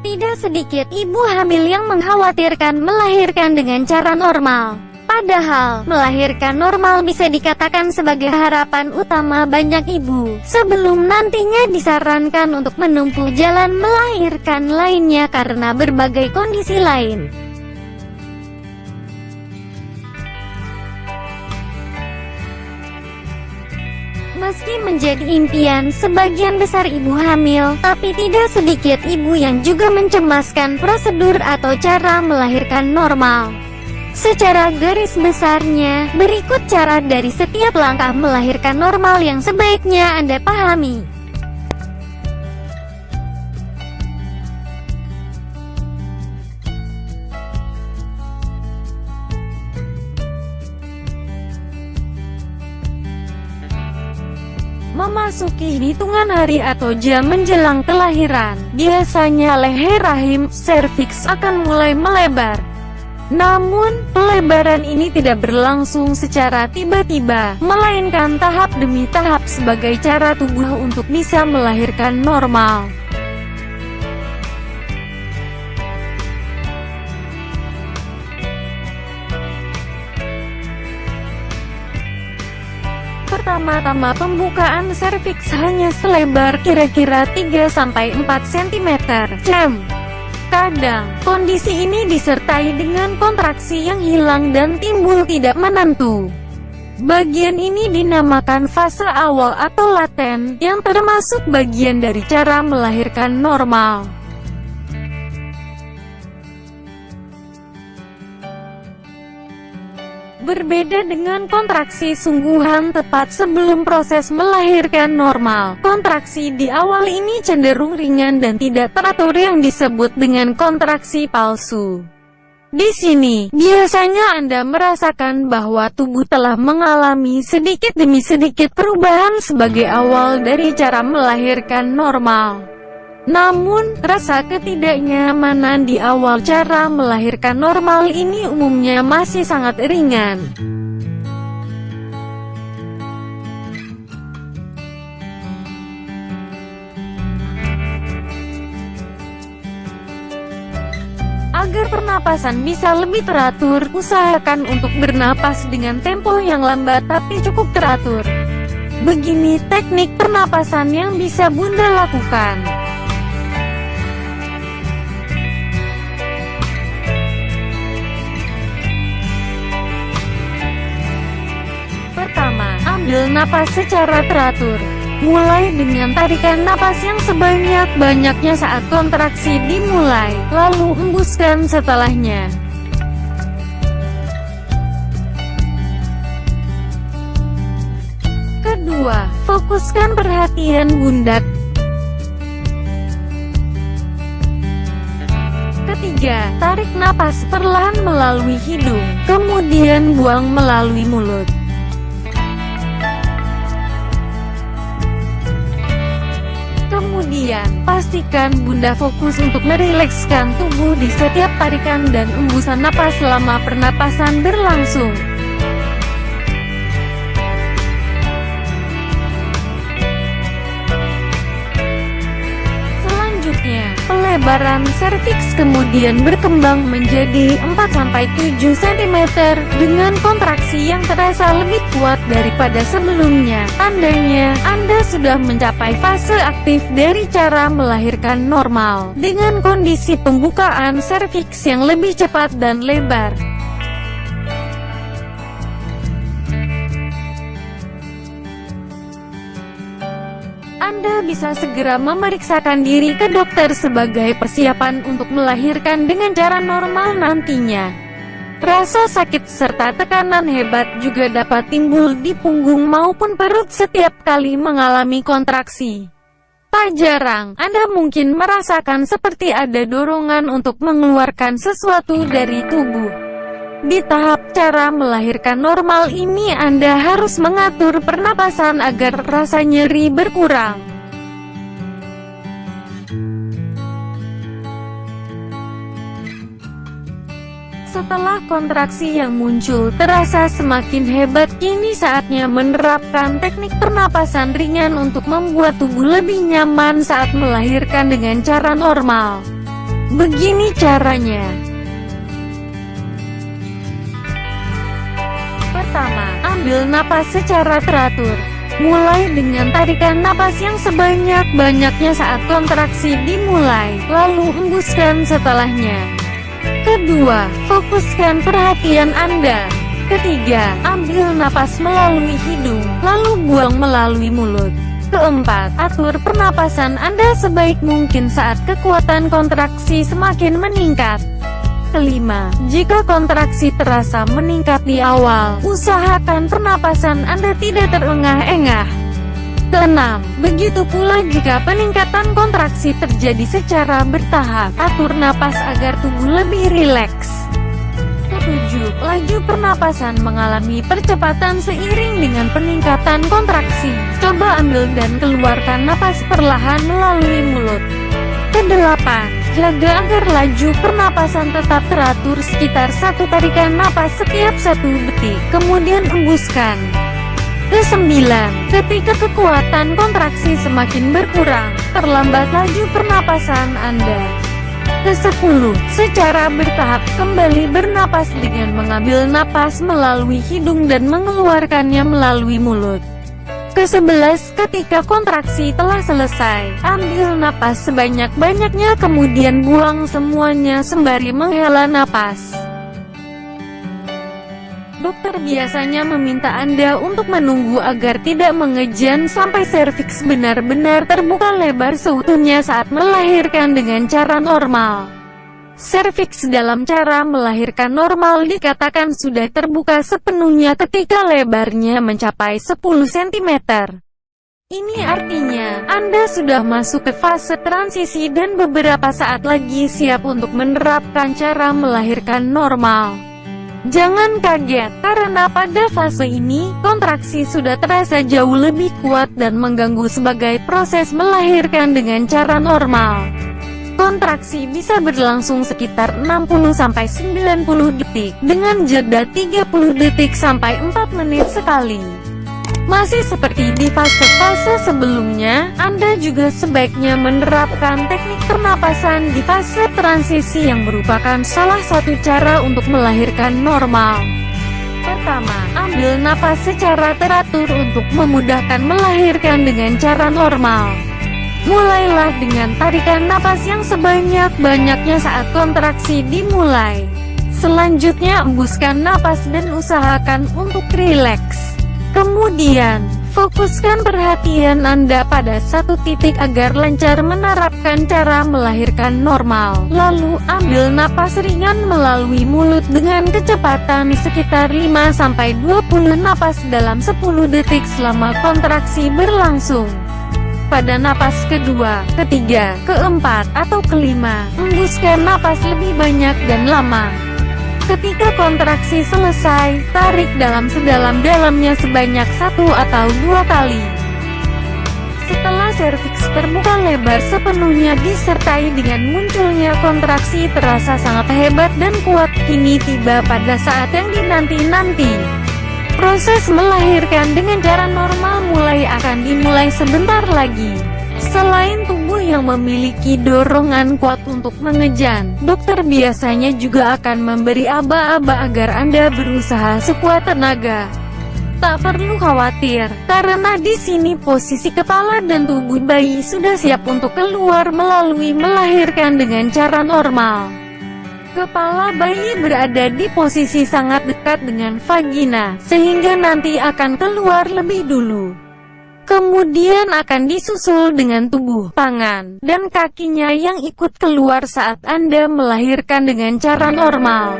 Tidak sedikit ibu hamil yang mengkhawatirkan melahirkan dengan cara normal. Padahal, melahirkan normal bisa dikatakan sebagai harapan utama banyak ibu, sebelum nantinya disarankan untuk menempuh jalan melahirkan lainnya karena berbagai kondisi lain. Meski menjadi impian sebagian besar ibu hamil, tapi tidak sedikit ibu yang juga mencemaskan prosedur atau cara melahirkan normal. Secara garis besarnya, berikut cara dari setiap langkah melahirkan normal yang sebaiknya Anda pahami. Memasuki hitungan hari atau jam menjelang kelahiran, biasanya leher rahim, serviks akan mulai melebar. Namun, pelebaran ini tidak berlangsung secara tiba-tiba, melainkan tahap demi tahap sebagai cara tubuh untuk bisa melahirkan normal. Pertama-tama pembukaan serviks hanya selebar kira-kira 3-4 cm. Kadang, kondisi ini disertai dengan kontraksi yang hilang dan timbul tidak menentu. Bagian ini dinamakan fase awal atau laten, yang termasuk bagian dari cara melahirkan normal. Berbeda dengan kontraksi sungguhan tepat sebelum proses melahirkan normal, kontraksi di awal ini cenderung ringan dan tidak teratur yang disebut dengan kontraksi palsu. Di sini, biasanya Anda merasakan bahwa tubuh telah mengalami sedikit demi sedikit perubahan sebagai awal dari cara melahirkan normal. Namun, rasa ketidaknyamanan di awal cara melahirkan normal ini umumnya masih sangat ringan. Agar pernapasan bisa lebih teratur, usahakan untuk bernapas dengan tempo yang lambat tapi cukup teratur. Begini teknik pernapasan yang bisa Bunda lakukan. Pertama, ambil napas secara teratur. Mulai dengan tarikan napas yang sebanyak-banyaknya saat kontraksi dimulai, lalu hembuskan setelahnya. Kedua, fokuskan perhatian Bunda. Ketiga, tarik napas perlahan melalui hidung, kemudian buang melalui mulut. Kemudian, pastikan Bunda fokus untuk merilekskan tubuh di setiap tarikan dan hembusan napas selama pernapasan berlangsung. Selanjutnya, pelebaran serviks kemudian berkembang menjadi 4-7 cm dengan kontraksi yang terasa lebih kuat daripada sebelumnya. Tandanya, Anda sudah mencapai fase aktif dari cara melahirkan normal, dengan kondisi pembukaan serviks yang lebih cepat dan lebar. Anda bisa segera memeriksakan diri ke dokter sebagai persiapan untuk melahirkan dengan cara normal nantinya. Rasa sakit serta tekanan hebat juga dapat timbul di punggung maupun perut setiap kali mengalami kontraksi. Tak jarang, Anda mungkin merasakan seperti ada dorongan untuk mengeluarkan sesuatu dari tubuh. Di tahap cara melahirkan normal ini Anda harus mengatur pernapasan agar rasa nyeri berkurang. Setelah kontraksi yang muncul terasa semakin hebat, kini saatnya menerapkan teknik pernapasan ringan untuk membuat tubuh lebih nyaman saat melahirkan dengan cara normal. Begini caranya. Pertama, ambil napas secara teratur. Mulai dengan tarikan napas yang sebanyak-banyaknya saat kontraksi dimulai, lalu hembuskan setelahnya. Kedua, fokuskan perhatian Anda. Ketiga, ambil napas melalui hidung, lalu buang melalui mulut. Keempat, atur pernapasan Anda sebaik mungkin saat kekuatan kontraksi semakin meningkat. Kelima, jika kontraksi terasa meningkat di awal, usahakan pernapasan Anda tidak terengah-engah. Keenam, begitu pula jika peningkatan kontraksi terjadi secara bertahap, atur napas agar tubuh lebih rileks. Ketujuh, laju pernapasan mengalami percepatan seiring dengan peningkatan kontraksi. Coba ambil dan keluarkan napas perlahan melalui mulut. Kedelapan, jaga agar laju pernapasan tetap teratur sekitar 1 tarikan napas setiap 1 detik, kemudian hembuskan. Kesembilan, ketika kekuatan kontraksi semakin berkurang, perlambat laju pernapasan Anda. Kesepuluh, secara bertahap kembali bernapas dengan mengambil napas melalui hidung dan mengeluarkannya melalui mulut. Ke-11, ketika kontraksi telah selesai, ambil napas sebanyak-banyaknya kemudian buang semuanya sembari menghela napas. Dokter biasanya meminta Anda untuk menunggu agar tidak mengejan sampai serviks benar-benar terbuka lebar seutuhnya saat melahirkan dengan cara normal. Serviks dalam cara melahirkan normal dikatakan sudah terbuka sepenuhnya ketika lebarnya mencapai 10 cm. Ini artinya, Anda sudah masuk ke fase transisi dan beberapa saat lagi siap untuk menerapkan cara melahirkan normal. Jangan kaget, karena pada fase ini, kontraksi sudah terasa jauh lebih kuat dan mengganggu sebagai proses melahirkan dengan cara normal. Kontraksi bisa berlangsung sekitar 60-90 detik, dengan jeda 30 detik sampai 4 menit sekali. Masih seperti di fase-fase sebelumnya, Anda juga sebaiknya menerapkan teknik pernapasan di fase transisi yang merupakan salah satu cara untuk melahirkan normal. Pertama, ambil napas secara teratur untuk memudahkan melahirkan dengan cara normal. Mulailah dengan tarikan napas yang sebanyak-banyaknya saat kontraksi dimulai. Selanjutnya, hembuskan napas dan usahakan untuk rileks. Kemudian, fokuskan perhatian Anda pada satu titik agar lancar menerapkan cara melahirkan normal. Lalu, ambil napas ringan melalui mulut dengan kecepatan sekitar 5-20 napas dalam 10 detik selama kontraksi berlangsung. Pada napas kedua, ketiga, keempat, atau kelima, hembuskan napas lebih banyak dan lama. Ketika kontraksi selesai, tarik dalam sedalam-dalamnya sebanyak 1 atau 2 kali. Setelah serviks terbuka lebar sepenuhnya disertai dengan munculnya kontraksi terasa sangat hebat dan kuat, kini tiba pada saat yang dinanti-nanti. Proses melahirkan dengan cara normal akan dimulai sebentar lagi. Selain tubuh yang memiliki dorongan kuat untuk mengejan, dokter biasanya juga akan memberi aba-aba agar Anda berusaha sekuat tenaga. Tak perlu khawatir, karena di sini posisi kepala dan tubuh bayi sudah siap untuk keluar melalui melahirkan dengan cara normal. Kepala bayi berada di posisi sangat dekat dengan vagina, sehingga nanti akan keluar lebih dulu. Kemudian akan disusul dengan tubuh, tangan, dan kakinya yang ikut keluar saat Anda melahirkan dengan cara normal.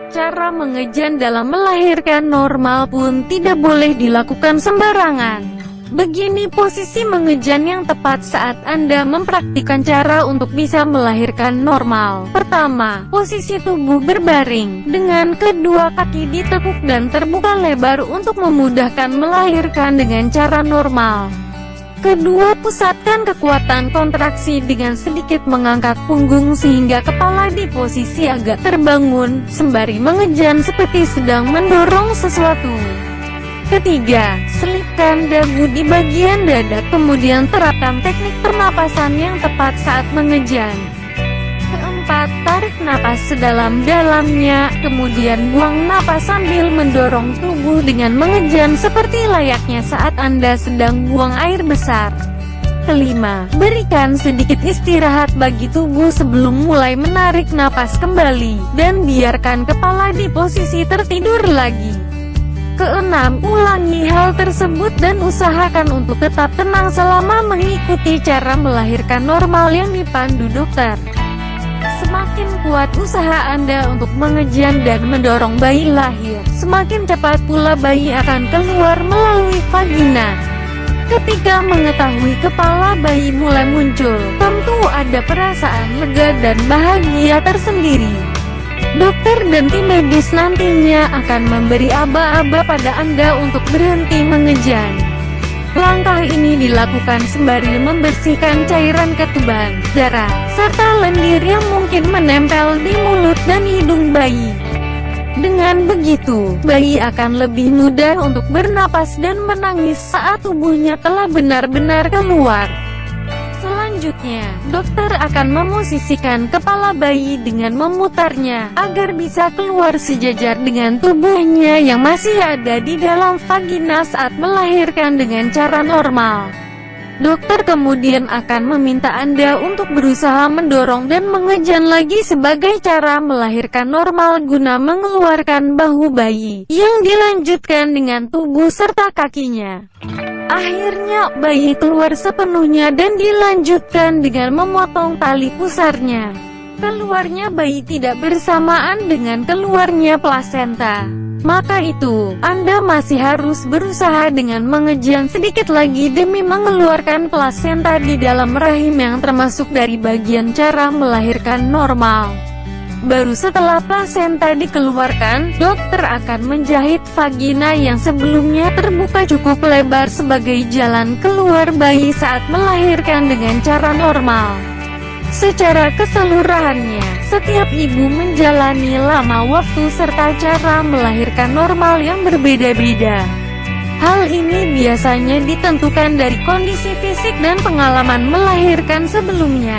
Cara mengejan dalam melahirkan normal pun tidak boleh dilakukan sembarangan. Begini posisi mengejan yang tepat saat Anda mempraktikkan cara untuk bisa melahirkan normal. Pertama, posisi tubuh berbaring, dengan kedua kaki ditekuk dan terbuka lebar untuk memudahkan melahirkan dengan cara normal. Kedua, pusatkan kekuatan kontraksi dengan sedikit mengangkat punggung sehingga kepala di posisi agak terbangun, sembari mengejan seperti sedang mendorong sesuatu. Ketiga, selipkan dagu di bagian dada, kemudian terapkan teknik pernapasan yang tepat saat mengejan. Keempat, keempat, tarik napas sedalam-dalamnya, kemudian buang napas sambil mendorong tubuh dengan mengejan seperti layaknya saat Anda sedang buang air besar. Kelima, berikan sedikit istirahat bagi tubuh sebelum mulai menarik napas kembali, dan biarkan kepala di posisi tertidur lagi. Keenam, ulangi hal tersebut dan usahakan untuk tetap tenang selama mengikuti cara melahirkan normal yang dipandu dokter. Semakin kuat usaha Anda untuk mengejan dan mendorong bayi lahir, semakin cepat pula bayi akan keluar melalui vagina. Ketika mengetahui kepala bayi mulai muncul, tentu ada perasaan lega dan bahagia tersendiri. Dokter dan tim medis nantinya akan memberi aba-aba pada Anda untuk berhenti mengejan. Langkah ini dilakukan sembari membersihkan cairan ketuban, darah, serta lendir yang mungkin menempel di mulut dan hidung bayi. Dengan begitu, bayi akan lebih mudah untuk bernapas dan menangis saat tubuhnya telah benar-benar keluar. Selanjutnya, dokter akan memosisikan kepala bayi dengan memutarnya, agar bisa keluar sejajar dengan tubuhnya yang masih ada di dalam vagina saat melahirkan dengan cara normal. Dokter kemudian akan meminta Anda untuk berusaha mendorong dan mengejan lagi sebagai cara melahirkan normal guna mengeluarkan bahu bayi, yang dilanjutkan dengan tubuh serta kakinya. Akhirnya, bayi keluar sepenuhnya dan dilanjutkan dengan memotong tali pusarnya. Keluarnya bayi tidak bersamaan dengan keluarnya plasenta. Maka itu, Anda masih harus berusaha dengan mengejan sedikit lagi demi mengeluarkan plasenta di dalam rahim yang termasuk dari bagian cara melahirkan normal. Baru setelah plasenta dikeluarkan, dokter akan menjahit vagina yang sebelumnya terbuka cukup lebar sebagai jalan keluar bayi saat melahirkan dengan cara normal. Secara keseluruhannya, setiap ibu menjalani lama waktu serta cara melahirkan normal yang berbeda-beda. Hal ini biasanya ditentukan dari kondisi fisik dan pengalaman melahirkan sebelumnya.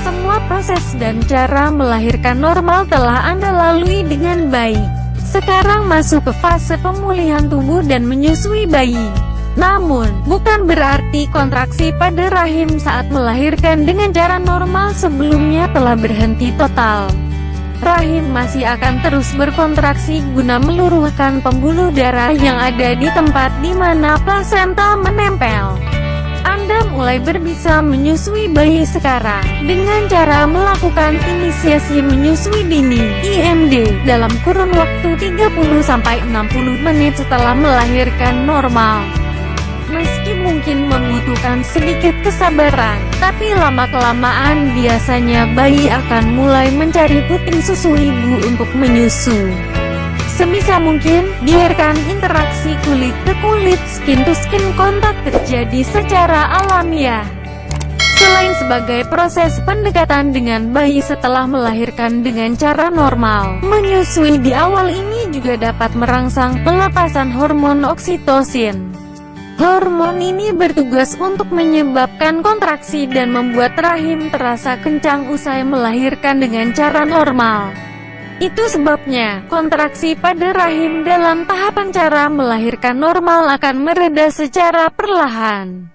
Semua proses dan cara melahirkan normal telah Anda lalui dengan baik. Sekarang masuk ke fase pemulihan tubuh dan menyusui bayi. Namun, bukan berarti kontraksi pada rahim saat melahirkan dengan cara normal sebelumnya telah berhenti total. Rahim masih akan terus berkontraksi guna meluruhkan pembuluh darah yang ada di tempat di mana plasenta menempel. Anda mulai berbisa menyusui bayi sekarang dengan cara melakukan inisiasi menyusui dini (IMD) dalam kurun waktu 30-60 menit setelah melahirkan normal. Meski mungkin membutuhkan sedikit kesabaran, tapi lama-kelamaan biasanya bayi akan mulai mencari puting susu ibu untuk menyusu. Sebisa mungkin, biarkan interaksi kulit ke kulit, skin to skin kontak terjadi secara alamiah. Selain sebagai proses pendekatan dengan bayi setelah melahirkan dengan cara normal, menyusui di awal ini juga dapat merangsang pelepasan hormon oksitosin. Hormon ini bertugas untuk menyebabkan kontraksi dan membuat rahim terasa kencang usai melahirkan dengan cara normal. Itu sebabnya, kontraksi pada rahim dalam tahapan cara melahirkan normal akan mereda secara perlahan.